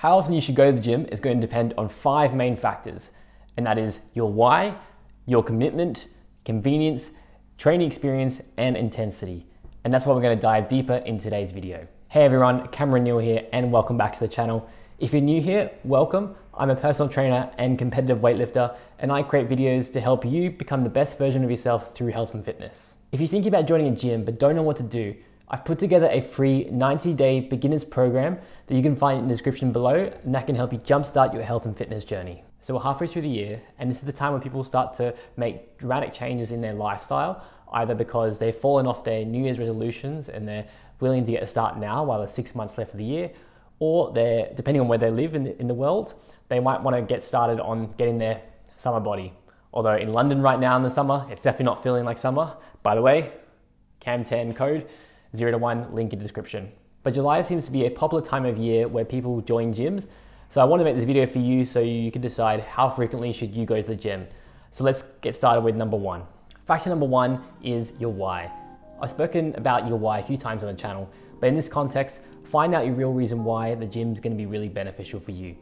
How often you should go to the gym is going to depend on 5 main factors, and that is your why, your commitment, convenience, training experience, and intensity. And that's what we're going to dive deeper in today's video. Hey everyone, Cameron Neal here, and welcome back to the channel. If you're new here, welcome. I'm a personal trainer and competitive weightlifter, and I create videos to help you become the best version of yourself through health and fitness. If you're thinking about joining a gym but don't know what to do, I've put together a free 90-day beginners program that you can find in the description below, and that can help you jumpstart your health and fitness journey. So we're halfway through the year, and this is the time when people start to make dramatic changes in their lifestyle, either because they've fallen off their New Year's resolutions and they're willing to get a start now while there's 6 months left of the year, or they're, depending on where they live in the world, they might want to get started on getting their summer body. Although in London right now in the summer, it's definitely not feeling like summer. By the way, CAM10 code, 0 to 1, link in the description. But July seems to be a popular time of year where people join gyms. So I want to make this video for you so you can decide how frequently should you go to the gym. So let's get started with number 1. Factor number 1 is your why. I've spoken about your why a few times on the channel, but in this context, find out your real reason why the gym is going to be really beneficial for you.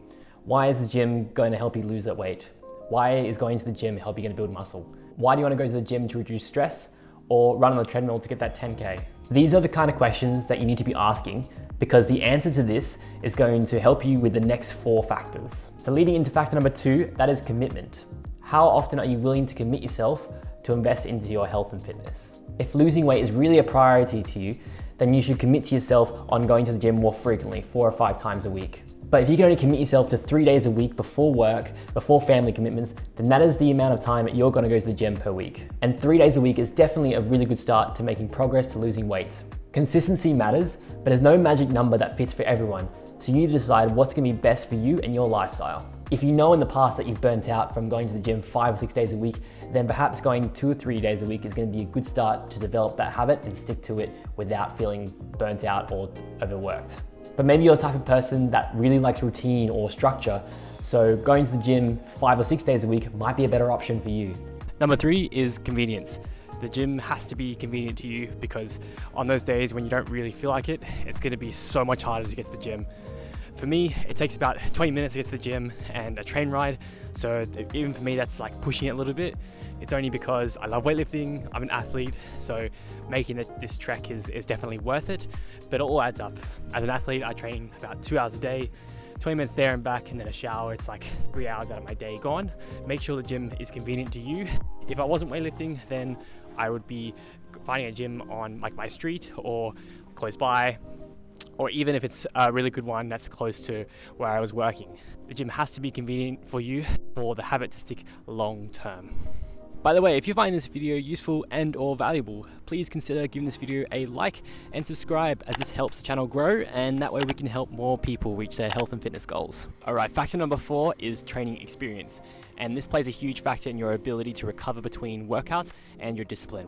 Why is the gym going to help you lose that weight? Why is going to the gym help you going to build muscle? Why do you want to go to the gym to reduce stress or run on the treadmill to get that 10K? These are the kind of questions that you need to be asking, because the answer to this is going to help you with the next 4 factors. So leading into factor number 2, that is commitment. How often are you willing to commit yourself to invest into your health and fitness? If losing weight is really a priority to you, then you should commit to yourself on going to the gym more frequently, 4 or 5 times a week. But if you can only commit yourself to 3 days a week before work, before family commitments, then that is the amount of time that you're going to go to the gym per week. And 3 days a week is definitely a really good start to making progress to losing weight. Consistency matters, but there's no magic number that fits for everyone. So you need to decide what's going to be best for you and your lifestyle. If you know in the past that you've burnt out from going to the gym 5 or 6 days a week, then perhaps going 2 or 3 days a week is going to be a good start to develop that habit and stick to it without feeling burnt out or overworked. But maybe you're the type of person that really likes routine or structure, so going to the gym 5 or 6 days a week might be a better option for you. Number 3 is convenience. The gym has to be convenient to you, because on those days when you don't really feel like it, it's going to be so much harder to get to the gym. For me, it takes about 20 minutes to get to the gym and a train ride, so even for me that's like pushing it a little bit. It's only because I love weightlifting, I'm an athlete, so making this trek is definitely worth it, but it all adds up. As an athlete, I train about 2 hours a day, 20 minutes there and back, and then a shower. It's like 3 hours out of my day gone. Make sure the gym is convenient to you. If I wasn't weightlifting, then I would be finding a gym on like my street or close by, or even if it's a really good one that's close to where I was working. The gym has to be convenient for you for the habit to stick long term. By the way, if you find this video useful and or valuable, please consider giving this video a like and subscribe, as this helps the channel grow, and that way we can help more people reach their health and fitness goals. Alright, factor number 4 is training experience, and this plays a huge factor in your ability to recover between workouts and your discipline.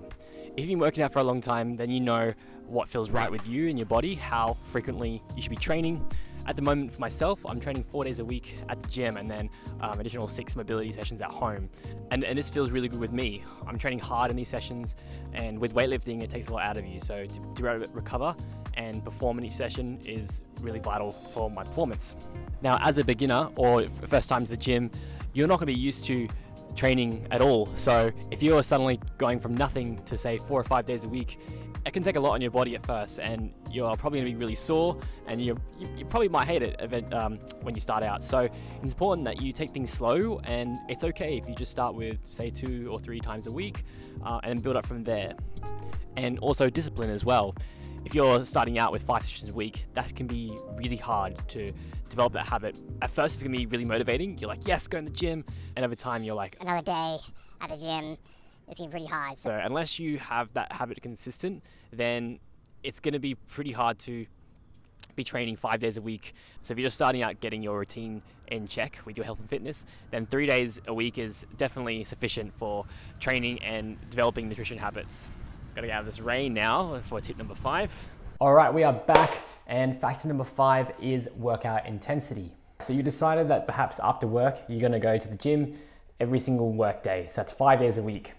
If you've been working out for a long time, then you know what feels right with you and your body, how frequently you should be training. At the moment for myself, I'm training 4 days a week at the gym, and then additional 6 mobility sessions at home. And this feels really good with me. I'm training hard in these sessions, and with weightlifting, it takes a lot out of you. So to recover and perform in each session is really vital for my performance. Now, as a beginner or first time to the gym, you're not going to be used to training at all. So if you're suddenly going from nothing to say 4 or 5 days a week, it can take a lot on your body at first, and you're probably going to be really sore, and you probably might hate it when you start out. So it's important that you take things slow, and it's okay if you just start with say 2 or 3 times a week and build up from there. And also discipline as well. If you're starting out with 5 sessions a week, that can be really hard to develop that habit. At first it's going to be really motivating. You're like, yes, go in the gym, and over time you're like, another day at the gym, it's getting pretty hard. So unless you have that habit consistent, then it's going to be pretty hard to be training 5 days a week. So if you're just starting out getting your routine in check with your health and fitness, then 3 days a week is definitely sufficient for training and developing nutrition habits. Gotta get out of this rain now for tip number 5. All right, we are back, and factor number 5 is workout intensity. So you decided that perhaps after work, you're going to go to the gym every single work day. So that's 5 days a week.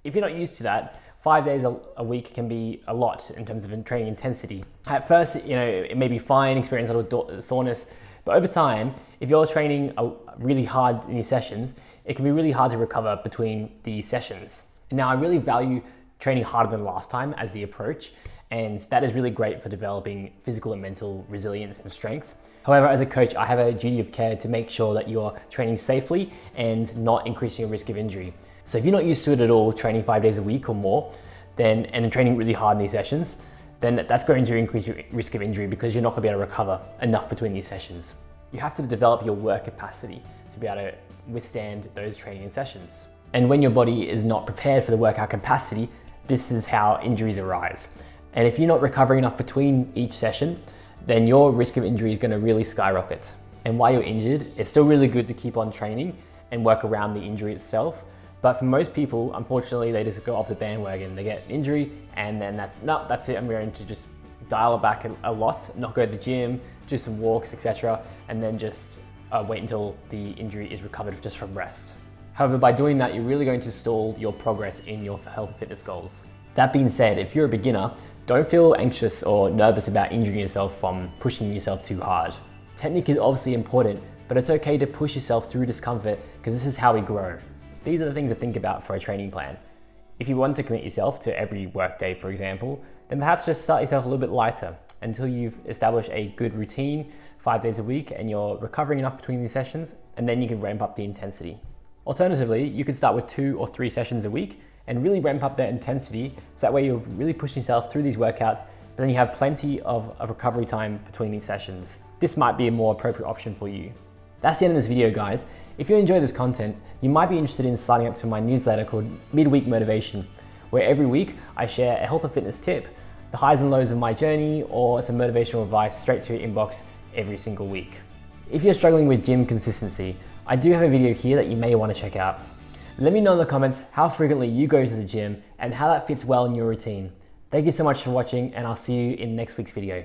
If you're not used to that, 5 days a week can be a lot in terms of training intensity. At first, it may be fine, experience a little soreness, But over time, if you're training really hard in your sessions, it can be really hard to recover between the sessions. Now, I really value training harder than last time as the approach, and that is really great for developing physical and mental resilience and strength. However, as a coach, I have a duty of care to make sure that you're training safely and not increasing your risk of injury. So if you're not used to it at all, training 5 days a week or more, and training really hard in these sessions, then that's going to increase your risk of injury because you're not going to be able to recover enough between these sessions. You have to develop your work capacity to be able to withstand those training sessions. And when your body is not prepared for the workout capacity, this is how injuries arise. And if you're not recovering enough between each session, then your risk of injury is going to really skyrocket. And while you're injured, it's still really good to keep on training and work around the injury itself. But for most people, unfortunately, they just go off the bandwagon. They get an injury and then that's it. I'm going to just dial it back a lot, not go to the gym, do some walks, etc. And then just wait until the injury is recovered just from rest. However, by doing that, you're really going to stall your progress in your health and fitness goals. That being said, if you're a beginner, don't feel anxious or nervous about injuring yourself from pushing yourself too hard. Technique is obviously important, but it's okay to push yourself through discomfort because this is how we grow. These are the things to think about for a training plan. If you want to commit yourself to every workday, for example, then perhaps just start yourself a little bit lighter until you've established a good routine 5 days a week and you're recovering enough between these sessions, and then you can ramp up the intensity. Alternatively, you could start with 2 or 3 sessions a week and really ramp up that intensity so that way you're really pushing yourself through these workouts, but then you have plenty of recovery time between these sessions. This might be a more appropriate option for you. That's the end of this video, guys. If you enjoy this content, you might be interested in signing up to my newsletter called Midweek Motivation, where every week I share a health and fitness tip, the highs and lows of my journey, or some motivational advice straight to your inbox every single week. If you're struggling with gym consistency, I do have a video here that you may want to check out. Let me know in the comments how frequently you go to the gym and how that fits well in your routine. Thank you so much for watching, and I'll see you in next week's video.